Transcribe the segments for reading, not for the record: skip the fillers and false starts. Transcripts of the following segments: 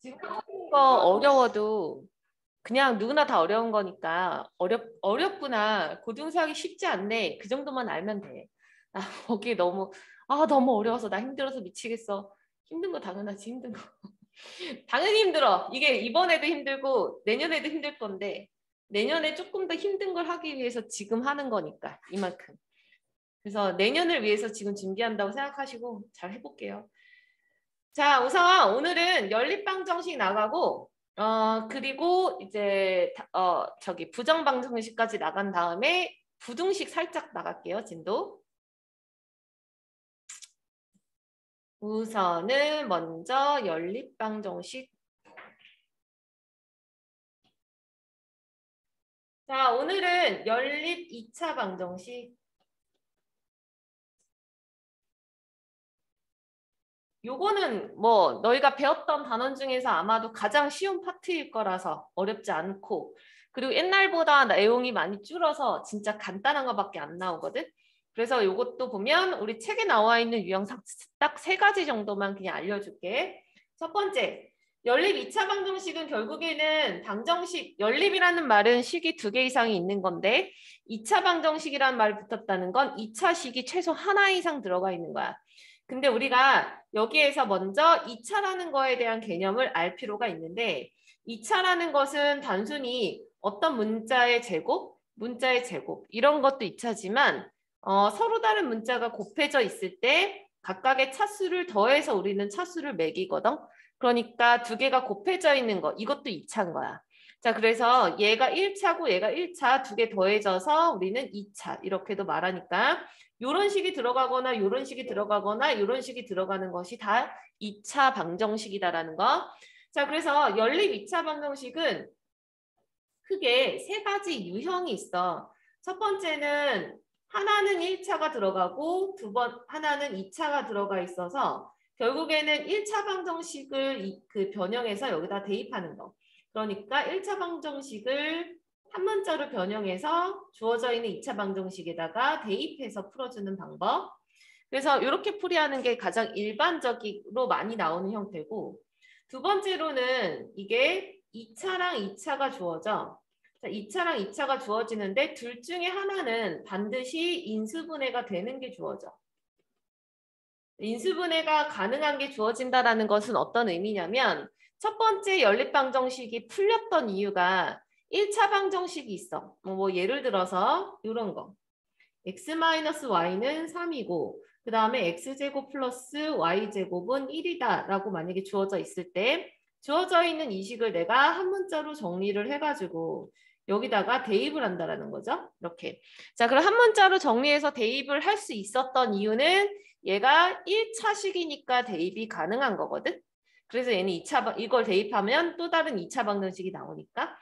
지금 하는 거 어려워도 그냥 누구나 다 어려운 거니까 어렵구나. 고등수학이 쉽지 않네. 그 정도만 알면 돼. 아, 거기 너무 어려워서 나 힘들어서 미치겠어. 힘든 거 당연하지, 힘든 거. 당연히 힘들어. 이게 이번에도 힘들고 내년에도 힘들 건데 내년에 조금 더 힘든 걸 하기 위해서 지금 하는 거니까 이만큼. 그래서 내년을 위해서 지금 준비한다고 생각하시고 잘 해볼게요. 자, 우선 오늘은 연립방정식 나가고 그리고 이제 저기 부정방정식까지 나간 다음에 부등식 살짝 나갈게요. 진도. 우선은 먼저 연립방정식. 자, 오늘은 연립 2차 방정식. 요거는 뭐 너희가 배웠던 단원 중에서 아마도 가장 쉬운 파트일 거라서 어렵지 않고, 그리고 옛날보다 내용이 많이 줄어서 진짜 간단한 거밖에 안 나오거든. 그래서 요것도 보면 우리 책에 나와 있는 유형상 딱 3가지 정도만 그냥 알려줄게. 첫 번째, 연립 2차 방정식은 결국에는 방정식, 연립이라는 말은 식이 2개 이상이 있는 건데 2차 방정식이라는 말이 붙었다는 건 2차 식이 최소 하나 이상 들어가 있는 거야. 근데 우리가 여기에서 먼저 2차라는 거에 대한 개념을 알 필요가 있는데 2차라는 것은 단순히 어떤 문자의 제곱, 이런 것도 2차지만 서로 다른 문자가 곱해져 있을 때 각각의 차수를 더해서 우리는 차수를 매기거든. 그러니까 2개가 곱해져 있는 거, 이것도 2차인 거야. 자, 그래서 얘가 1차고 얘가 1차 2개 더해져서 우리는 2차 이렇게도 말하니까 요런 식이 들어가거나 요런 식이 들어가거나 요런 식이 들어가는 것이 다 2차 방정식이다라는 거. 자, 그래서 연립 2차 방정식은 크게 3가지 유형이 있어. 첫 번째는 하나는 1차가 들어가고 하나는 2차가 들어가 있어서 결국에는 1차 방정식을 변형해서 여기다 대입하는 거. 그러니까 1차 방정식을 한 문자로 변형해서 주어져 있는 2차 방정식에다가 대입해서 풀어주는 방법. 그래서 이렇게 풀이하는 게 가장 일반적으로 많이 나오는 형태고, 두 번째로는 이게 2차랑 2차가 주어져. 자, 2차랑 2차가 주어지는데 둘 중에 하나는 반드시 인수분해가 되는 게 주어져. 인수분해가 가능한 게 주어진다는 것은 어떤 의미냐면 첫 번째 연립방정식이 풀렸던 이유가 1차 방정식이 있어. 뭐 예를 들어서 이런 거. x-y는 3이고 그 다음에 x제곱 플러스 y제곱은 1이다 라고 만약에 주어져 있을 때 주어져 있는 이 식을 내가 한 문자로 정리를 해가지고 여기다가 대입을 한다라는 거죠. 이렇게. 자, 그럼 한 문자로 정리해서 대입을 할 수 있었던 이유는 얘가 1차식이니까 대입이 가능한 거거든. 그래서 얘는 이걸 대입하면 또 다른 2차 방정식이 나오니까.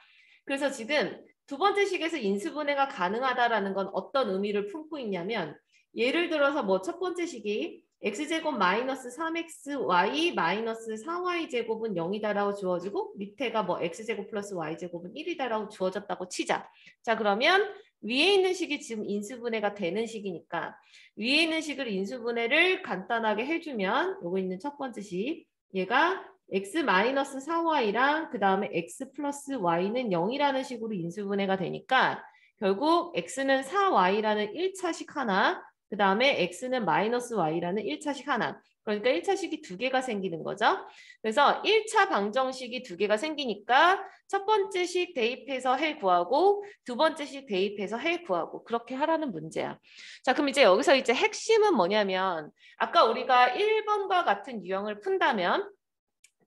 그래서 지금 두 번째 식에서 인수분해가 가능하다라는 건 어떤 의미를 품고 있냐면 예를 들어서 뭐 첫 번째 식이 x제곱 마이너스 3xy 마이너스 4y제곱은 0이다라고 주어지고 밑에가 뭐 x제곱 플러스 y제곱은 1이다라고 주어졌다고 치자. 자, 그러면 위에 있는 식이 지금 인수분해가 되는 식이니까 위에 있는 식을 인수분해를 간단하게 해주면 요거 있는 첫 번째 식 얘가 x-4y랑 그 다음에 x 플러스 y는 0이라는 식으로 인수분해가 되니까 결국 x는 4y라는 1차식 하나, 그 다음에 x는 마이너스 y라는 1차식 하나. 그러니까 1차식이 2개가 생기는 거죠. 그래서 1차 방정식이 2개가 생기니까 첫 번째 식 대입해서 해 구하고 두 번째 식 대입해서 해 구하고 그렇게 하라는 문제야. 자, 그럼 이제 여기서 이제 핵심은 뭐냐면 아까 우리가 1번과 같은 유형을 푼다면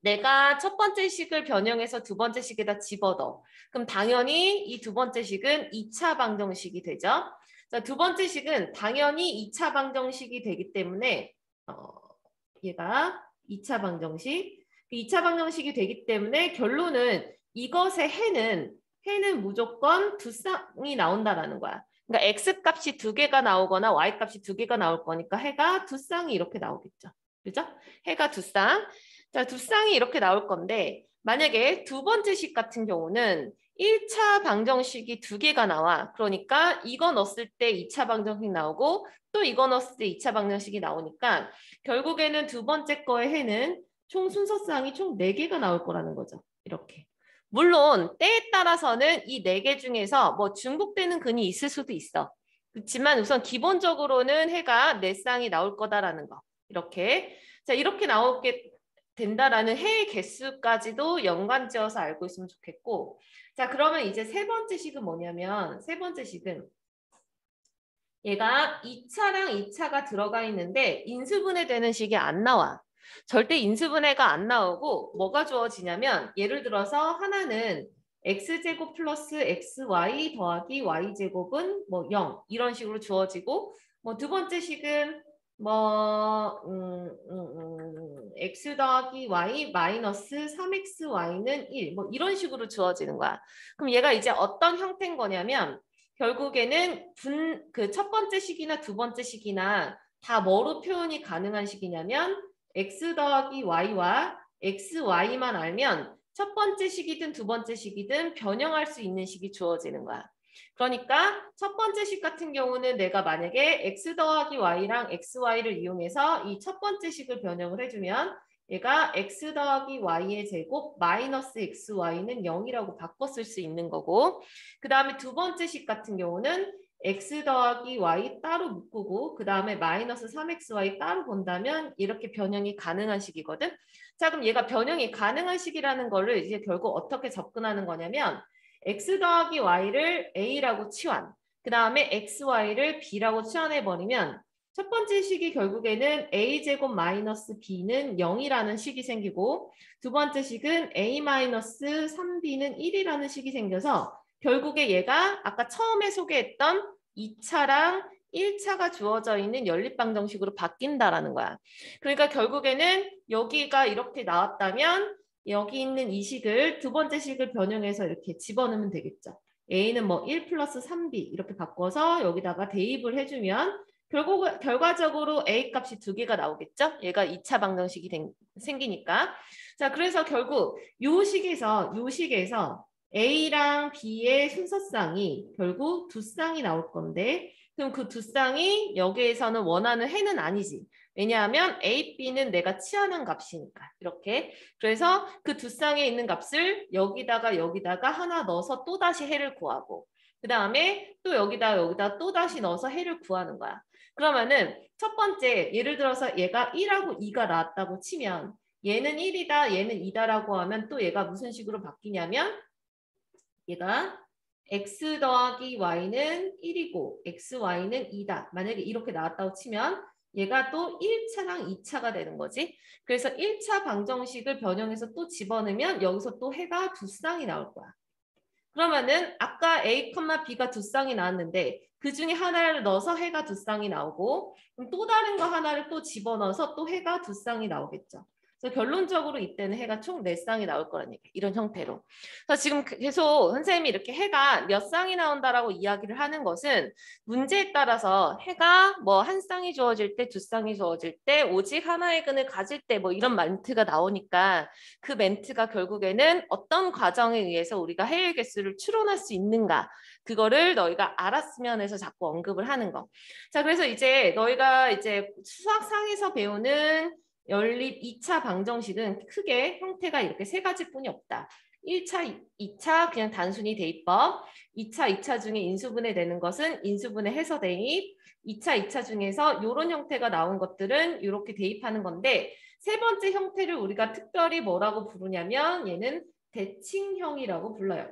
내가 첫 번째 식을 변형해서 두 번째 식에다 집어넣어. 그럼 당연히 이 두 번째 식은 2차 방정식이 되죠. 자, 두 번째 식은 당연히 2차 방정식이 되기 때문에 얘가 2차 방정식. 2차 방정식이 되기 때문에 결론은 이것의 해는 무조건 두 쌍이 나온다라는 거야. 그러니까 x값이 2개가 나오거나 y값이 2개가 나올 거니까 해가 두 쌍이 이렇게 나오겠죠. 그죠? 해가 두 쌍. 자, 두 쌍이 이렇게 나올 건데 만약에 두 번째 식 같은 경우는 1차 방정식이 2개가 나와. 그러니까 이거 넣었을 때 2차 방정식 나오고 또 이거 넣었을 때 2차 방정식이 나오니까 결국에는 두 번째 거의 해는 총 순서쌍이 총 4개가 나올 거라는 거죠. 이렇게. 물론 때에 따라서는 이 4개 중에서 뭐 중복되는 근이 있을 수도 있어. 그렇지만 우선 기본적으로는 해가 4쌍이 나올 거다라는 거. 이렇게. 자, 이렇게 나오게 된다라는 해의 개수까지도 연관지어서 알고 있으면 좋겠고. 자, 그러면 이제 세 번째 식은 뭐냐면 세 번째 식은 얘가 2차랑 2차가 들어가 있는데 인수분해되는 식이 안 나와. 절대 인수분해가 안 나오고 뭐가 주어지냐면 예를 들어서 하나는 x제곱 플러스 xy 더하기 y제곱은 뭐 0 이런 식으로 주어지고 뭐 두 번째 식은 뭐 x 더하기 y 마이너스 3xy는 1 뭐 이런 식으로 주어지는 거야. 그럼 얘가 이제 어떤 형태인 거냐면 결국에는 그 첫 번째 식이나 두 번째 식이나 다 뭐로 표현이 가능한 식이냐면 x 더하기 y와 xy만 알면 첫 번째 식이든 두 번째 식이든 변형할 수 있는 식이 주어지는 거야. 그러니까 첫 번째 식 같은 경우는 내가 만약에 x 더하기 y랑 xy를 이용해서 이 첫 번째 식을 변형을 해주면 얘가 x 더하기 y의 제곱 마이너스 xy는 0이라고 바꿨을 수 있는 거고 그 다음에 두 번째 식 같은 경우는 x 더하기 y 따로 묶고 그 다음에 마이너스 3xy 따로 본다면 이렇게 변형이 가능한 식이거든. 자, 그럼 얘가 변형이 가능한 식이라는 거를 이제 결국 어떻게 접근하는 거냐면 x 더하기 y를 a라고 치환, 그 다음에 xy를 b라고 치환해버리면 첫 번째 식이 결국에는 a제곱 마이너스 b는 0이라는 식이 생기고 두 번째 식은 a 마이너스 3b는 1이라는 식이 생겨서 결국에 얘가 아까 처음에 소개했던 2차랑 1차가 주어져 있는 연립방정식으로 바뀐다라는 거야. 그러니까 결국에는 여기가 이렇게 나왔다면 여기 있는 이 식을 두 번째 식을 변형해서 이렇게 집어넣으면 되겠죠. a는 뭐 1 플러스 3b 이렇게 바꿔서 여기다가 대입을 해주면 결과적으로 a 값이 2개가 나오겠죠? 얘가 2차 방정식이 생기니까. 자, 그래서 결국 요 식에서 A랑 B의 순서쌍이 결국 두 쌍이 나올 건데 그럼 그 두 쌍이 여기에서는 원하는 해는 아니지. 왜냐하면 A, B는 내가 치환한 값이니까. 이렇게. 그래서 그 두 쌍에 있는 값을 여기다가 하나 넣어서 또다시 해를 구하고 그 다음에 또 여기다 또다시 넣어서 해를 구하는 거야. 그러면은 첫 번째 예를 들어서 얘가 1하고 2가 나왔다고 치면 얘는 1이다, 얘는 2다라고 하면 또 얘가 무슨 식으로 바뀌냐면 얘가 x 더하기 y는 1이고 xy는 2다. 만약에 이렇게 나왔다고 치면 얘가 또 1차랑 2차가 되는 거지. 그래서 1차 방정식을 변형해서 또 집어넣으면 여기서 또 해가 두 쌍이 나올 거야. 그러면은 아까 A, B가 두 쌍이 나왔는데 그 중에 하나를 넣어서 해가 두 쌍이 나오고 그럼 또 다른 거 하나를 또 집어넣어서 또 해가 두 쌍이 나오겠죠. 그래서 결론적으로 이때는 해가 총 4쌍이 나올 거라는 얘기예요. 이런 형태로. 그래서 지금 계속 선생님이 이렇게 해가 몇 쌍이 나온다라고 이야기를 하는 것은 문제에 따라서 해가 뭐 한 쌍이 주어질 때, 두 쌍이 주어질 때, 오직 하나의 근을 가질 때 뭐 이런 멘트가 나오니까 그 멘트가 결국에는 어떤 과정에 의해서 우리가 해의 개수를 추론할 수 있는가 그거를 너희가 알았으면 해서 자꾸 언급을 하는 거. 자, 그래서 이제 너희가 이제 수학상에서 배우는 연립 2차 방정식은 크게 형태가 이렇게 3가지뿐이 없다. 1차, 2차 그냥 단순히 대입법, 2차, 2차 중에 인수분해 되는 것은 인수분해 해서 대입, 2차, 2차 중에서 이런 형태가 나온 것들은 이렇게 대입하는 건데 세 번째 형태를 우리가 특별히 뭐라고 부르냐면 얘는 대칭형이라고 불러요.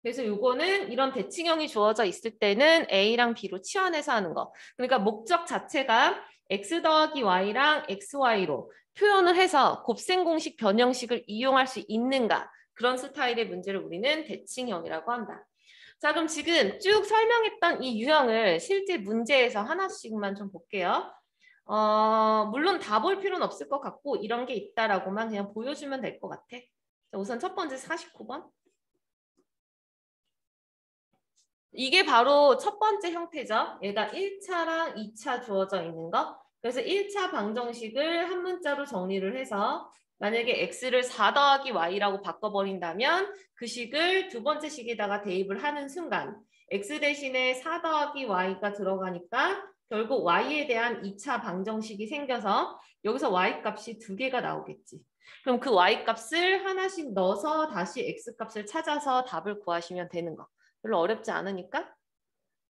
그래서 요거는 이런 대칭형이 주어져 있을 때는 A랑 B로 치환해서 하는 거. 그러니까 목적 자체가 X 더하기 Y랑 XY로 표현을 해서 곱셈 공식 변형식을 이용할 수 있는가. 그런 스타일의 문제를 우리는 대칭형이라고 한다. 자, 그럼 지금 쭉 설명했던 이 유형을 실제 문제에서 하나씩만 좀 볼게요. 물론 다 볼 필요는 없을 것 같고 이런 게 있다라고만 그냥 보여주면 될 것 같아. 자, 우선 첫 번째 49번. 이게 바로 첫 번째 형태죠. 얘가 1차랑 2차 주어져 있는 거. 그래서 1차 방정식을 한 문자로 정리를 해서 만약에 x를 4 더하기 y라고 바꿔버린다면 그 식을 두 번째 식에다가 대입을 하는 순간 x 대신에 4 더하기 y가 들어가니까 결국 y에 대한 2차 방정식이 생겨서 여기서 y 값이 2개가 나오겠지. 그럼 그 y 값을 하나씩 넣어서 다시 x 값을 찾아서 답을 구하시면 되는 거. 별로 어렵지 않으니까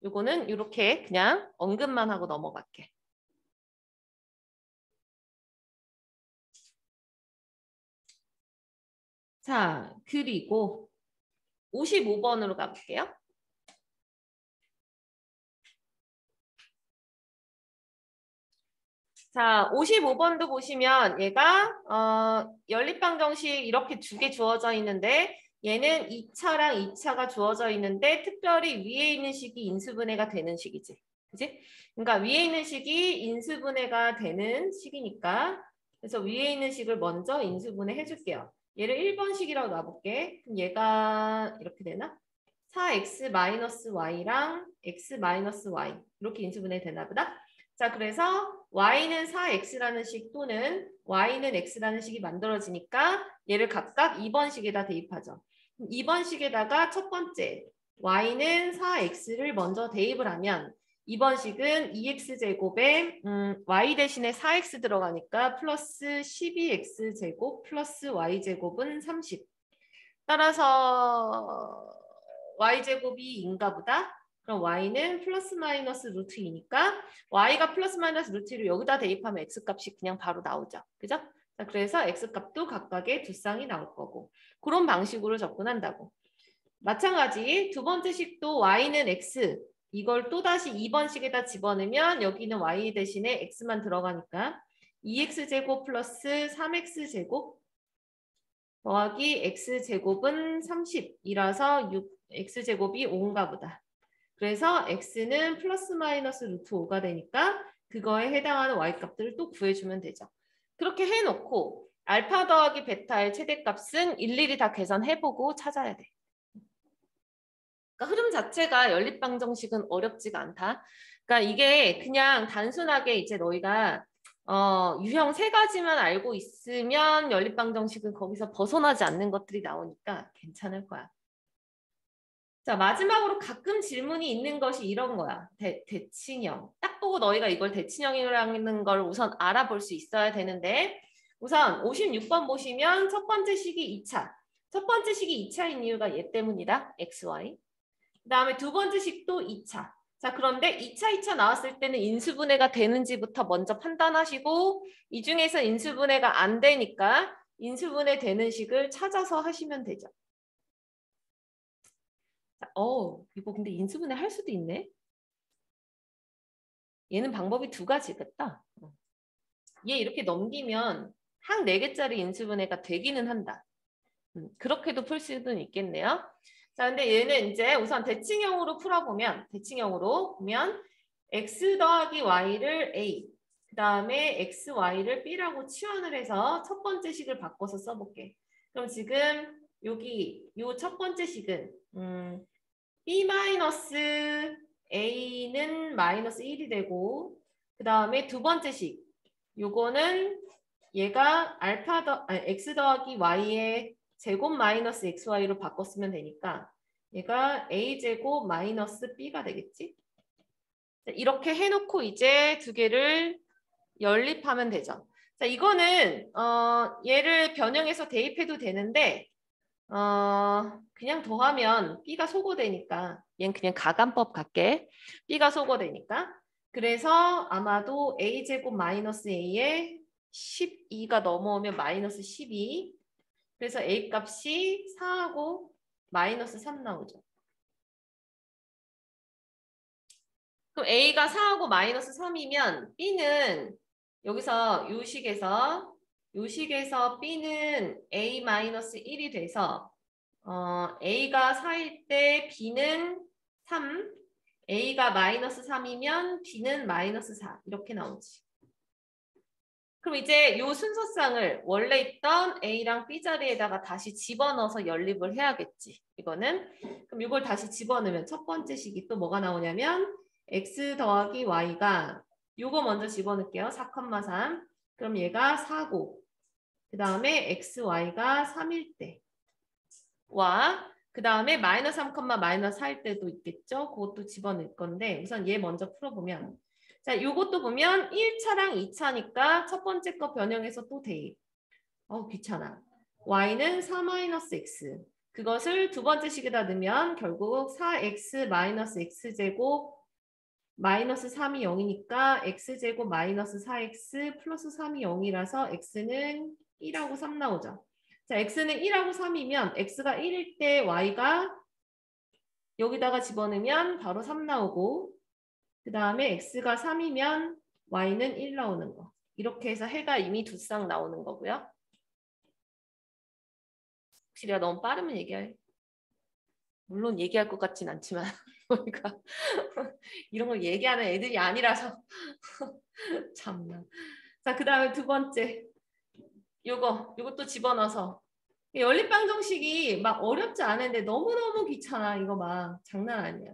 요거는 이렇게 그냥 언급만 하고 넘어갈게. 자, 그리고 55번으로 가볼게요. 자, 55번도 보시면 얘가 연립방정식 이렇게 2개 주어져 있는데 얘는 2차랑 2차가 주어져 있는데 특별히 위에 있는 식이 인수분해가 되는 식이지. 그지? 그러니까 위에 있는 식이 인수분해가 되는 식이니까 그래서 위에 있는 식을 먼저 인수분해 해줄게요. 얘를 1번식이라고 놔볼게. 그럼 얘가 이렇게 되나? 4x-y랑 x-y 이렇게 인수분해 되나 보다. 자, 그래서 y는 4x라는 식 또는 y는 x라는 식이 만들어지니까 얘를 각각 2번식에다 대입하죠. 2번식에다가 첫 번째 y는 4x를 먼저 대입을 하면 2번식은 2x제곱에 y 대신에 4x 들어가니까 플러스 12x제곱 플러스 y제곱은 30. 따라서 y제곱이 2인가 보다. 그럼 y는 플러스 마이너스 루트 2니까 y가 플러스 마이너스 루트 2를 여기다 대입하면 x값이 그냥 바로 나오죠. 그죠? 자, 그래서 x값도 각각의 두 쌍이 나올 거고 그런 방식으로 접근한다고. 마찬가지 두 번째 식도 y는 x 이걸 또다시 2번식에다 집어넣으면 여기는 y 대신에 x만 들어가니까 2x제곱 플러스 3x제곱 더하기 x제곱은 30이라서 x제곱이 5인가 보다. 그래서 x는 플러스 마이너스 루트 5가 되니까 그거에 해당하는 y값들을 또 구해주면 되죠. 그렇게 해놓고 알파 더하기 베타의 최대값은 일일이 다 계산해보고 찾아야 돼. 그러니까 흐름 자체가 연립방정식은 어렵지가 않다. 그러니까 이게 그냥 단순하게 이제 너희가 유형 3가지만 알고 있으면 연립방정식은 거기서 벗어나지 않는 것들이 나오니까 괜찮을 거야. 자, 마지막으로 가끔 질문이 있는 것이 이런 거야. 대칭형. 딱 보고 너희가 이걸 대칭형이라는 걸 우선 알아볼 수 있어야 되는데 우선 56번 보시면 첫 번째 식이 2차. 첫 번째 식이 2차인 이유가 얘 때문이다. XY. 그 다음에 두 번째 식도 2차. 자, 그런데 2차 나왔을 때는 인수분해가 되는지부터 먼저 판단하시고 이 중에서 인수분해가 안 되니까 인수분해 되는 식을 찾아서 하시면 되죠. 이거 근데 인수분해 할 수도 있네. 얘는 방법이 2가지겠다. 얘 이렇게 넘기면 한 4개짜리 인수분해가 되기는 한다. 그렇게도 풀 수는 있겠네요. 자, 근데 얘는 이제 우선 대칭형으로 풀어보면, 대칭형으로 보면 x 더하기 y를 a, 그 다음에 xy를 b라고 치환을 해서 첫 번째 식을 바꿔서 써볼게. 그럼 지금 여기 요 첫 번째 식은 b-a는 마이너스 1이 되고 그 다음에 두 번째 식 요거는 얘가 x 더하기 y의 제곱 마이너스 xy로 바꿨으면 되니까 얘가 a제곱 마이너스 b가 되겠지? 이렇게 해놓고 이제 두 개를 연립하면 되죠. 자, 이거는 얘를 변형해서 대입해도 되는데 그냥 더하면 b가 소거되니까 얘는 그냥 가간법 갈게. b가 소거되니까. 그래서 아마도 a제곱 마이너스 a에 12가 넘어오면 마이너스 12. 그래서 a 값이 4하고 마이너스 3 나오죠. 그럼 a가 4하고 마이너스 3이면 b는 여기서 요 식에서 b는 a 마이너스 1이 돼서 a가 4일 때 b는 3, a가 마이너스 3이면 b는 마이너스 4 이렇게 나오지. 그럼 이제 요 순서상을 원래 있던 a랑 b 자리에다가 다시 집어넣어서 연립을 해야겠지. 이거는 그럼 이걸 다시 집어넣으면 첫 번째 식이 또 뭐가 나오냐면 x 더하기 y가 요거 먼저 집어넣을게요. 4,3 그럼 얘가 4고 그 다음에 xy가 3일 때 와, 그 다음에 마이너스 3, 마이너스 4일 때도 있겠죠? 그것도 집어넣을 건데 우선 얘 먼저 풀어보면 자, 요것도 보면 1차랑 2차니까 첫 번째 거 변형해서 또 대입. 귀찮아. y는 4-x. 그것을 두 번째 식에다 넣으면 결국 4x-x제곱 마이너스 3이 0이니까 x제곱 마이너스 4x 플러스 3이 0이라서 x는 1하고 3 나오죠. 자, x는 1하고 3이면 x가 1일 때 y가 여기다가 집어넣으면 바로 3 나오고 그 다음에 x가 3이면 y는 1 나오는 거. 이렇게 해서 해가 이미 두 쌍 나오는 거고요. 혹시 내가 너무 빠르면 얘기할 물론 얘기할 것 같진 않지만 우리가 이런 걸 얘기하는 애들이 아니라서 참나. 자, 그 다음에 두 번째 요것도 집어넣어서 연립방정식이 막 어렵지 않은데 너무너무 귀찮아. 이거 막 장난 아니야.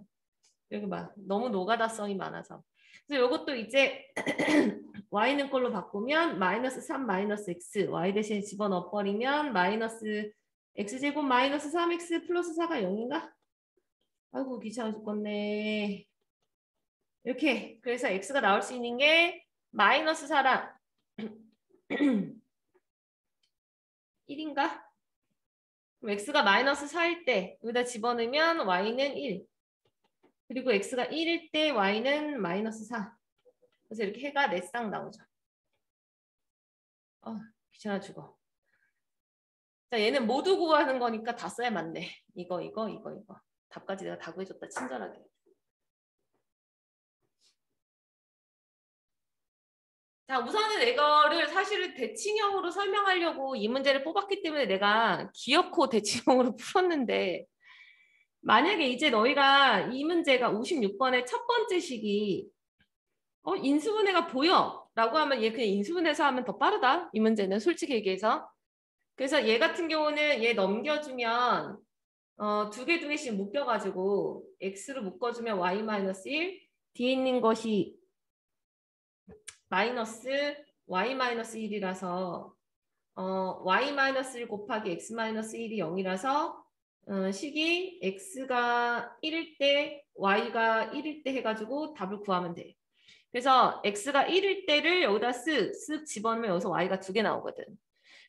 여기 막 너무 노가다성이 많아서. 그래서 이것도 이제 y는 걸로 바꾸면 마이너스 3 마이너스 x y 대신에 집어넣어버리면 마이너스 x제곱 마이너스 3x 플러스 4가 0인가? 아이고 귀찮아 죽겠네. 이렇게 그래서 x가 나올 수 있는 게 마이너스 4랑 1인가? 그럼 x가 마이너스 4일 때 여기다 집어넣으면 y는 1. 그리고 x가 1일 때 y는 마이너스 4. 그래서 이렇게 해가 4쌍 나오죠. 귀찮아 죽어. 자, 얘는 모두 구하는 거니까 다 써야 맞네. 이거. 답까지 내가 다 구해줬다. 친절하게. 자, 우선은 이거를 사실은 대칭형으로 설명하려고 이 문제를 뽑았기 때문에 내가 기어코 대칭형으로 풀었는데 만약에 이제 너희가 이 문제가 56번의 첫 번째 식이 인수분해가 보여 라고 하면 얘 그냥 인수분해서 하면 더 빠르다. 이 문제는 솔직히 얘기해서. 그래서 얘 같은 경우는 얘 넘겨주면 두 개씩 묶여가지고 x로 묶어주면 y-1 뒤에 있는 것이 마이너스 y-1이라서 y-1 곱하기 x-1이 0이라서 식이 x가 1일 때 y가 1일 때 해가지고 답을 구하면 돼. 그래서 x가 1일 때를 여기다 쓱 집어넣으면 여기서 y가 2개 나오거든.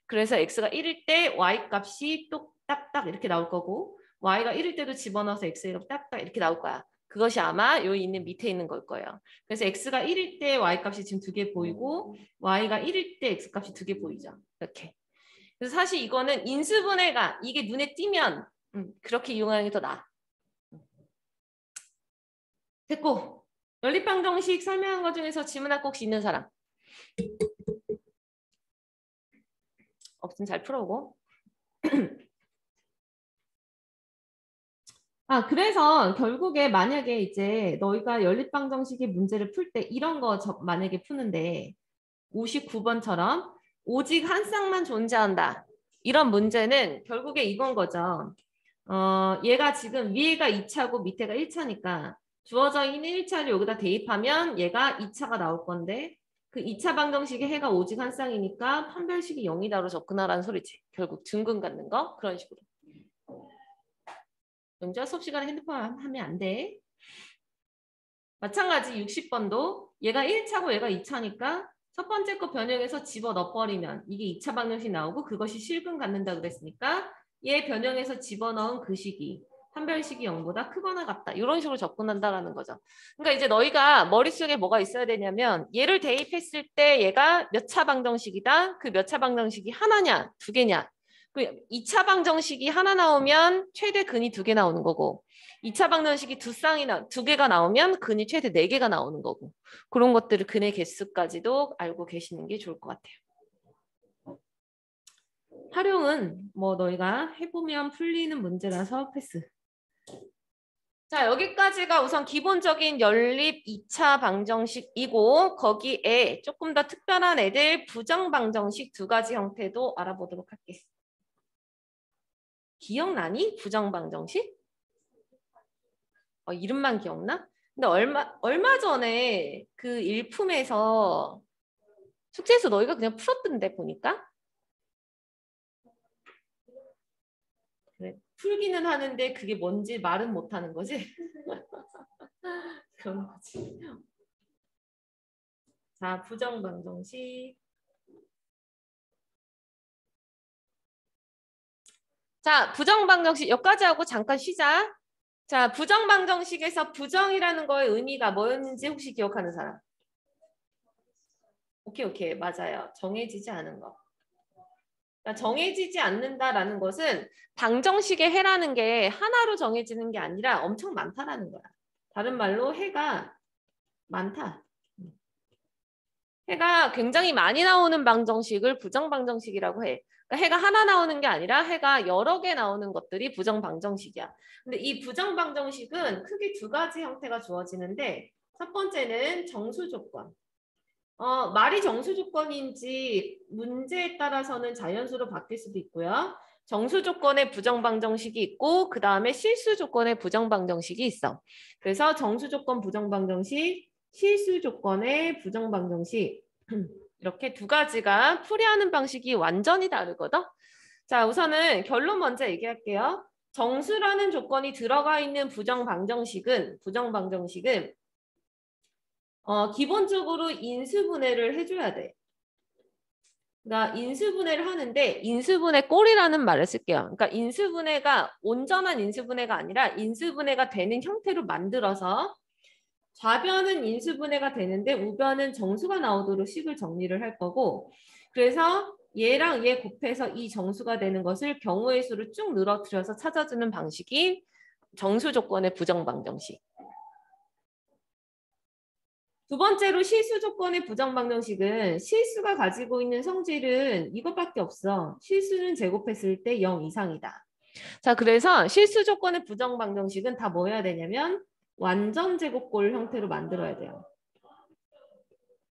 그래서 x가 1일 때 y 값이 또 딱딱 이렇게 나올 거고 y가 1일 때도 집어넣어서 x가 딱딱 이렇게 나올 거야. 그것이 아마 여기 있는 밑에 있는 걸 거예요. 그래서 x가 1일 때 y 값이 지금 2개 보이고 y가 1일 때 x 값이 2개 보이죠. 이렇게. 그래서 사실 이거는 인수분해가 이게 눈에 띄면 그렇게 이용하는 게 더 나아. 됐고 연립방정식 설명한 것 중에서 질문할 거 혹시 있는 사람? 없으면 잘 풀어오고. 그래서 결국에 만약에 이제 너희가 연립방정식의 문제를 풀 때 이런 거 만약에 푸는데 59번처럼 오직 한 쌍만 존재한다. 이런 문제는 결국에 이건 거죠. 얘가 지금 위에가 2차고 밑에가 1차니까 주어져 있는 1차를 여기다 대입하면 얘가 2차가 나올 건데 그 2차 방정식의 해가 오직 한 쌍이니까 판별식이 0이다로 접근하라는 소리지. 결국 증근 갖는 거 그런 식으로. 영주야 수업 시간에 핸드폰 하면 안 돼. 마찬가지 60번도 얘가 1차고 얘가 2차니까 첫 번째 거 변형해서 집어넣어버리면 이게 2차 방정식 나오고 그것이 실근 갖는다 그랬으니까 얘 변형해서 집어넣은 그 식이 판별식이 0보다 크거나 같다. 이런 식으로 접근한다라는 거죠. 그러니까 이제 너희가 머릿속에 뭐가 있어야 되냐면 얘를 대입했을 때 얘가 몇 차 방정식이다. 그 몇 차 방정식이 하나냐 두 개냐. 그 2차 방정식이 하나 나오면 최대 근이 2개 나오는 거고 2차 방정식이 두 개가 나오면 근이 최대 4개가 나오는 거고 그런 것들을 근의 개수까지도 알고 계시는 게 좋을 것 같아요. 활용은 뭐 너희가 해보면 풀리는 문제라서 패스. 자, 여기까지가 우선 기본적인 연립 2차 방정식이고 거기에 조금 더 특별한 애들 부정 방정식 2가지 형태도 알아보도록 할게. 기억나니? 부정 방정식? 이름만 기억나? 근데 얼마 전에 그 일품에서 숙제에서 너희가 그냥 풀었던데 보니까? 그래, 풀기는 하는데 그게 뭔지 말은 못하는 거지? 그런 거지. 자, 부정방정식. 자, 부정방정식 여기까지 하고 잠깐 쉬자. 자, 부정방정식에서 부정이라는 거의 의미가 뭐였는지 혹시 기억하는 사람? 오케이, 맞아요. 정해지지 않은 거. 그러니까 정해지지 않는다라는 것은 방정식의 해라는 게 하나로 정해지는 게 아니라 엄청 많다라는 거야. 다른 말로 해가 많다. 해가 굉장히 많이 나오는 방정식을 부정방정식이라고 해. 그러니까 해가 하나 나오는 게 아니라 해가 여러 개 나오는 것들이 부정방정식이야. 근데 이 부정방정식은 크게 두 가지 형태가 주어지는데 첫 번째는 정수조건. 말이 정수조건인지 문제에 따라서는 자연수로 바뀔 수도 있고요. 정수조건의 부정방정식이 있고 그 다음에 실수조건의 부정방정식이 있어. 그래서 정수조건 부정방정식, 실수조건의 부정방정식 이렇게 두 가지가 풀이하는 방식이 완전히 다르거든. 자, 우선은 결론 먼저 얘기할게요. 정수라는 조건이 들어가 있는 부정방정식은 기본적으로 인수분해를 해줘야 돼. 그러니까 인수분해를 하는데 인수분해 꼴이라는 말을 쓸게요. 그러니까 인수분해가 온전한 인수분해가 아니라 인수분해가 되는 형태로 만들어서 좌변은 인수분해가 되는데 우변은 정수가 나오도록 식을 정리를 할 거고 그래서 얘랑 얘 곱해서 이 정수가 되는 것을 경우의 수를 쭉 늘어뜨려서 찾아주는 방식이 정수 조건의 부정방정식. 두 번째로 실수 조건의 부정방정식은 실수가 가지고 있는 성질은 이것밖에 없어. 실수는 제곱했을 때 0 이상이다. 자, 그래서 실수 조건의 부정방정식은 다 뭐 해야 되냐면 완전 제곱골 형태로 만들어야 돼요.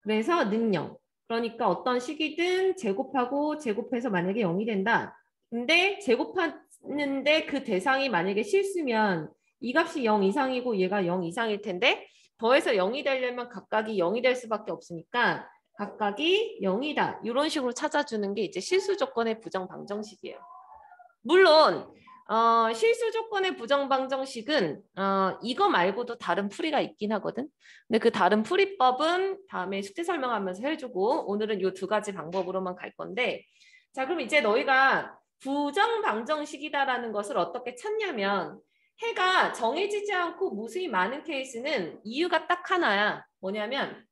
그래서 능령. 그러니까 어떤 식이든 제곱하고 제곱해서 만약에 0이 된다. 근데 제곱하는데 그 대상이 만약에 실수면 이 값이 0 이상이고 얘가 0 이상일 텐데 더해서 0이 되려면 각각이 0이 될 수밖에 없으니까 각각이 0이다. 이런 식으로 찾아주는 게 이제 실수 조건의 부정방정식이에요. 물론 실수 조건의 부정방정식은 이거 말고도 다른 풀이가 있긴 하거든. 근데 그 다른 풀이법은 다음에 숙제 설명하면서 해주고 오늘은 이 두 가지 방법으로만 갈 건데 자 그럼 이제 너희가 부정방정식이다라는 것을 어떻게 찾냐면 해가 정해지지 않고 무수히 많은 케이스는 이유가 딱 하나야. 뭐냐면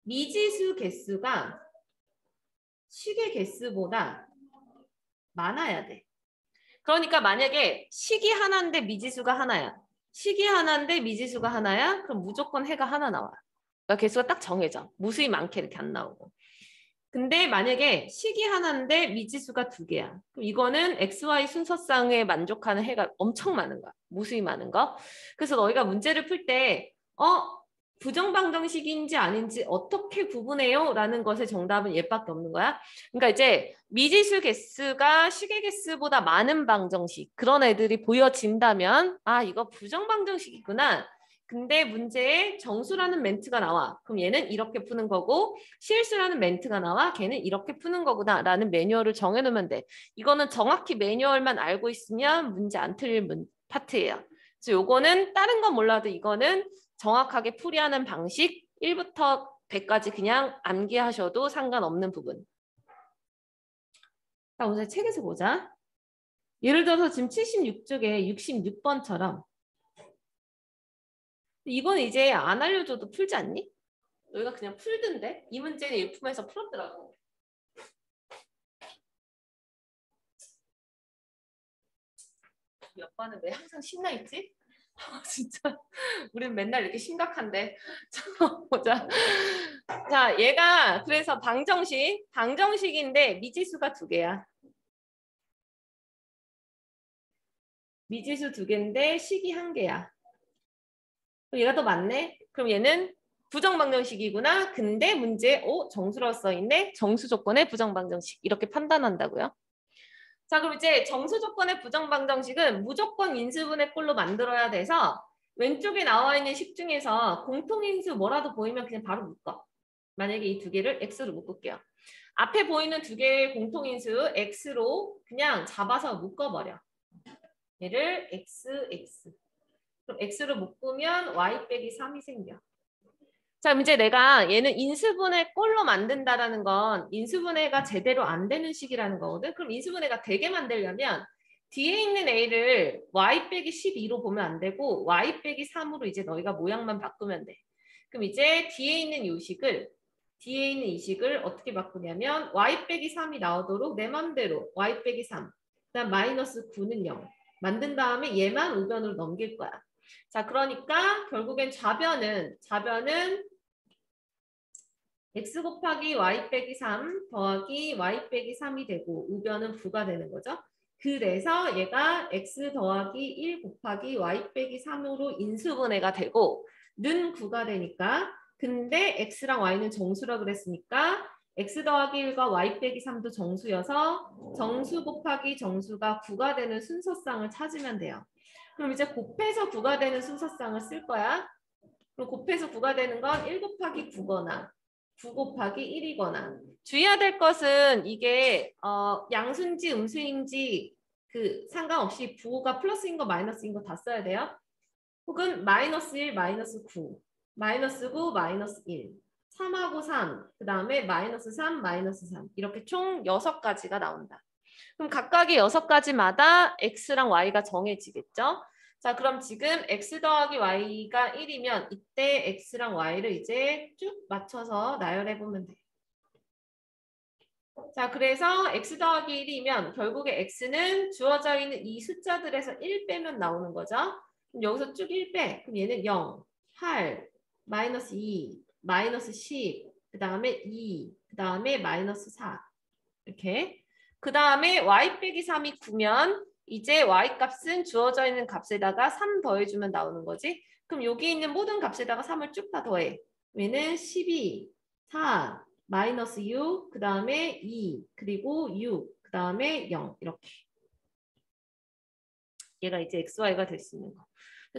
미지수 개수가 식의 개수보다 많아야 돼. 그러니까 만약에 식이 하나인데 미지수가 하나야. 식이 하나인데 미지수가 하나야? 그럼 무조건 해가 하나 나와. 그러니까 개수가 딱 정해져. 무수히 많게 이렇게 안 나오고. 근데 만약에 식이 하나인데 미지수가 두 개야. 그럼 이거는 XY 순서상에 만족하는 해가 엄청 많은 거야. 무수히 많은 거. 그래서 너희가 문제를 풀 때 부정방정식인지 아닌지 어떻게 구분해요? 라는 것의 정답은 얘밖에 없는 거야. 그러니까 이제 미지수 개수가 식의 개수보다 많은 방정식 그런 애들이 보여진다면 아 이거 부정방정식이구나. 근데 문제에 정수라는 멘트가 나와. 그럼 얘는 이렇게 푸는 거고 실수라는 멘트가 나와. 걔는 이렇게 푸는 거구나 라는 매뉴얼을 정해놓으면 돼. 이거는 정확히 매뉴얼만 알고 있으면 문제 안 틀릴 파트예요. 그래서 요거는 다른 건 몰라도 이거는 정확하게 풀이하는 방식 1부터 100까지 그냥 암기하셔도 상관없는 부분. 자, 우선 책에서 보자. 예를 들어서 지금 76쪽에 66번처럼 이건 이제 안 알려줘도 풀지 않니? 여기가 그냥 풀던데? 이 문제는 일품에서 풀었더라고. 몇 번은 왜 항상 신나있지? 진짜 우린 맨날 이렇게 심각한데. 보자. 자, 얘가 그래서 방정식인데 미지수가 두 개야. 미지수 두 개인데 식이 한 개야. 그럼 얘가 더 많네? 그럼 얘는 부정방정식이구나. 근데 문제에 정수라고 써있네. 정수 조건의 부정방정식. 이렇게 판단한다고요. 자, 그럼 이제 정수 조건의 부정방정식은 무조건 인수분해 꼴로 만들어야 돼서 왼쪽에 나와 있는 식 중에서 공통인수 뭐라도 보이면 그냥 바로 묶어. 만약에 이 두 개를 x로 묶을게요. 앞에 보이는 두 개의 공통인수 x로 그냥 잡아서 묶어버려. 얘를 x. 그럼 x로 묶으면 y 빼기 3이 생겨. 자, 이제 내가 얘는 인수분해 꼴로 만든다라는 건 인수분해가 제대로 안 되는 식이라는 거거든. 그럼 인수분해가 되게 만들려면 뒤에 있는 a를 y 빼기 12로 보면 안 되고 y 빼기 3으로 이제 너희가 모양만 바꾸면 돼. 그럼 이제 뒤에 있는 이 식을 어떻게 바꾸냐면 y 빼기 3이 나오도록 내 맘대로 y 빼기 3, 그다음 마이너스 9는 0 만든 다음에 얘만 우변으로 넘길 거야. 자, 그러니까 결국엔 좌변은 x 곱하기 y 빼기 3 더하기 y 빼기 3이 되고 우변은 9가 되는 거죠. 그래서 얘가 x 더하기 1 곱하기 y 빼기 3으로 인수분해가 되고 는 9가 되니까 근데 x랑 y는 정수라 그랬으니까 x 더하기 1과 y 빼기 3도 정수여서 정수 곱하기 정수가 9가 되는 순서쌍을 찾으면 돼요. 그럼 이제 곱해서 9가 되는 순서쌍을 쓸 거야. 그럼 곱해서 9가 되는 건 1 곱하기 9거나 9 곱하기 1이거나 주의해야 될 것은 이게 양수인지 음수인지 그 상관없이 부호가 플러스인 거 마이너스인 거 다 써야 돼요. 혹은 마이너스 1, 마이너스 9, 마이너스 9, 마이너스 1, 3하고 3, 그 다음에 마이너스 3, 마이너스 3 이렇게 총 6가지가 나온다. 그럼 각각의 6가지마다 x랑 y가 정해지겠죠? 자, 그럼 지금 x 더하기 y가 1이면 이때 x랑 y를 이제 쭉 맞춰서 나열해보면 돼. 자, 그래서 x 더하기 1이면 결국에 x는 주어져 있는 이 숫자들에서 1 빼면 나오는 거죠. 그럼 여기서 쭉 1 빼. 그럼 얘는 0, 8, 마이너스 2, 마이너스 10, 그 다음에 2, 그 다음에 마이너스 4 이렇게. 그 다음에 y 빼기 3이 9면 이제 y 값은 주어져 있는 값에다가 3 더해주면 나오는 거지. 그럼 여기 있는 모든 값에다가 3을 쭉 다 더해. 얘는 12, 4, 마이너스 6, 그 다음에 2, 그리고 6, 그 다음에 0 이렇게. 얘가 이제 xy가 될 수 있는 거.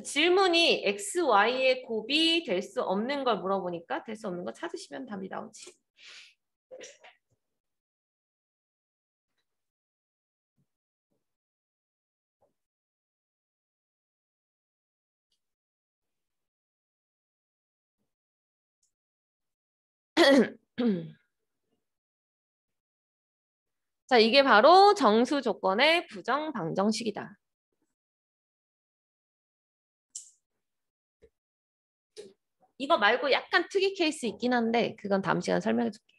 질문이 xy의 곱이 될 수 없는 걸 물어보니까 될 수 없는 거 찾으시면 답이 나오지. 자, 이게 바로 정수 조건의 부정 방정식이다. 이거 말고 약간 특이 케이스 있긴 한데 그건 다음 시간에 설명해 줄게.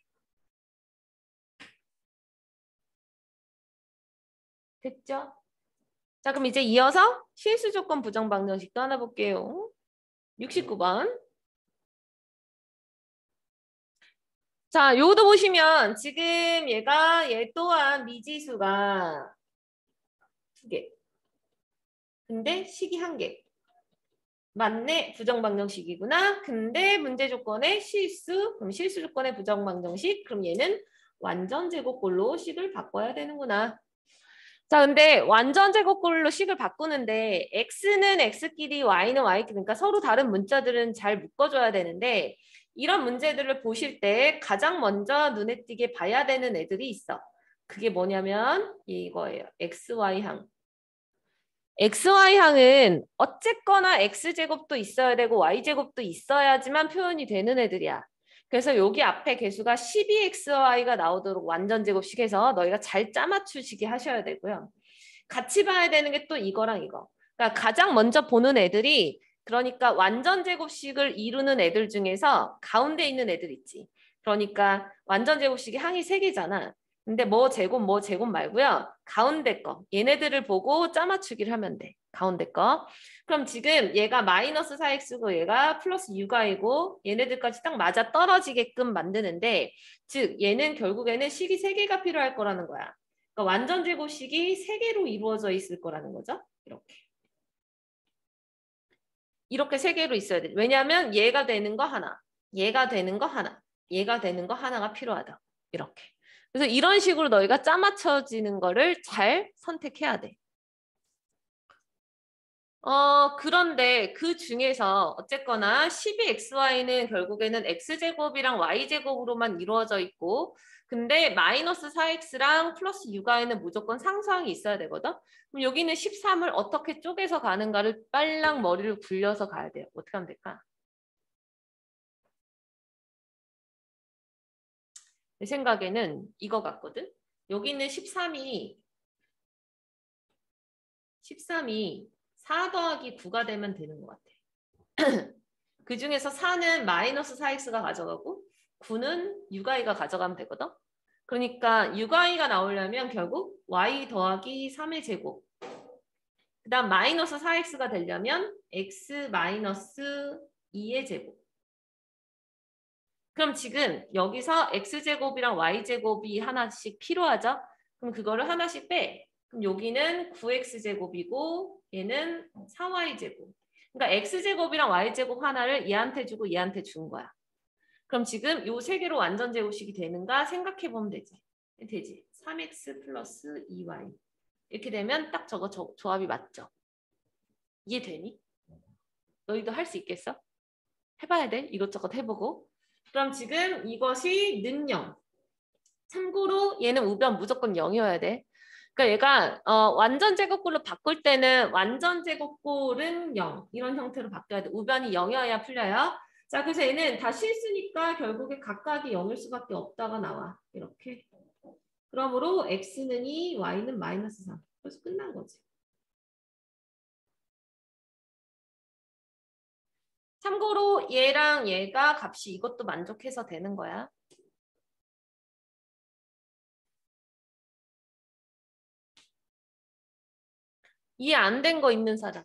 됐죠? 자, 그럼 이제 이어서 실수 조건 부정 방정식도 하나 볼게요. 69번. 자, 요것도 보시면 지금 얘 또한 미지수가 2개. 근데 식이 1개. 맞네. 부정방정식이구나. 근데 문제 조건의 실수. 그럼 실수 조건의 부정방정식. 그럼 얘는 완전 제곱꼴로 식을 바꿔야 되는구나. 자, 근데 완전 제곱꼴로 식을 바꾸는데 x는 x끼리 y는 y끼리 그러니까 서로 다른 문자들은 잘 묶어줘야 되는데 이런 문제들을 보실 때 가장 먼저 눈에 띄게 봐야 되는 애들이 있어. 그게 뭐냐면 이거예요. xy항. xy항은 어쨌거나 x제곱도 있어야 되고 y제곱도 있어야지만 표현이 되는 애들이야. 그래서 여기 앞에 개수가 12xy가 나오도록 완전 제곱식해서 너희가 잘 짜맞추시게 하셔야 되고요. 같이 봐야 되는 게 또 이거랑 이거. 그러니까 가장 먼저 보는 애들이 그러니까 완전 제곱식을 이루는 애들 중에서 가운데 있는 애들 있지. 그러니까 완전 제곱식이 항이 3개잖아. 근데 뭐 제곱 말고요. 가운데 거. 얘네들을 보고 짜맞추기를 하면 돼. 가운데 거. 그럼 지금 얘가 마이너스 4x고 얘가 플러스 6y고 얘네들까지 딱 맞아 떨어지게끔 만드는데 즉 얘는 결국에는 식이 3개가 필요할 거라는 거야. 그러니까 완전 제곱식이 3개로 이루어져 있을 거라는 거죠. 이렇게 3개로 있어야 돼. 왜냐하면 얘가 되는 거 하나, 얘가 되는 거 하나, 얘가 되는 거 하나가 필요하다. 이렇게. 그래서 이런 식으로 너희가 짜맞춰지는 거를 잘 선택해야 돼. 그런데 그 중에서 어쨌거나 12xy는 결국에는 x제곱이랑 y제곱으로만 이루어져 있고 근데 마이너스 4x랑 플러스 6y는 무조건 상수항이 있어야 되거든. 그럼 여기는 13을 어떻게 쪼개서 가는가를 빨랑 머리를 굴려서 가야 돼요. 어떻게 하면 될까? 내 생각에는 이거 같거든. 여기 있는 13이 4 더하기 9가 되면 되는 것 같아. 그 중에서 4는 마이너스 4x가 가져가고 9는 6i가 가져가면 되거든. 그러니까 6i가 나오려면 결국 y 더하기 3의 제곱. 그 다음 마이너스 4x가 되려면 x 마이너스 2의 제곱. 그럼 지금 여기서 x제곱이랑 y제곱이 하나씩 필요하죠? 그럼 그거를 하나씩 빼. 그럼 여기는 9x제곱이고 얘는 4y제곱. 그러니까 x제곱이랑 y제곱 하나를 얘한테 주고 얘한테 준 거야. 그럼 지금 요 세 개로 완전 제곱식이 되는가 생각해보면 되지. 되지. 3x 플러스 2y. 이렇게 되면 딱 저거 조합이 맞죠? 이해되니? 너희도 할 수 있겠어? 해봐야 돼. 이것저것 해보고. 그럼 지금 이것이 는0. 참고로 얘는 우변 무조건 0이어야 돼. 그러니까 얘가 완전 제곱꼴로 바꿀 때는 완전 제곱꼴은 0 이런 형태로 바뀌어야 돼. 우변이 0이어야 풀려요. 자, 그래서 얘는 다 실수니까 결국에 각각이 0일 수밖에 없다가 나와. 이렇게. 그러므로 x는 2, y는 마이너스 3. 그래서 끝난 거지. 참고로 얘랑 얘가 값이 이것도 만족해서 되는 거야. 이해 안 된 거 있는 사람.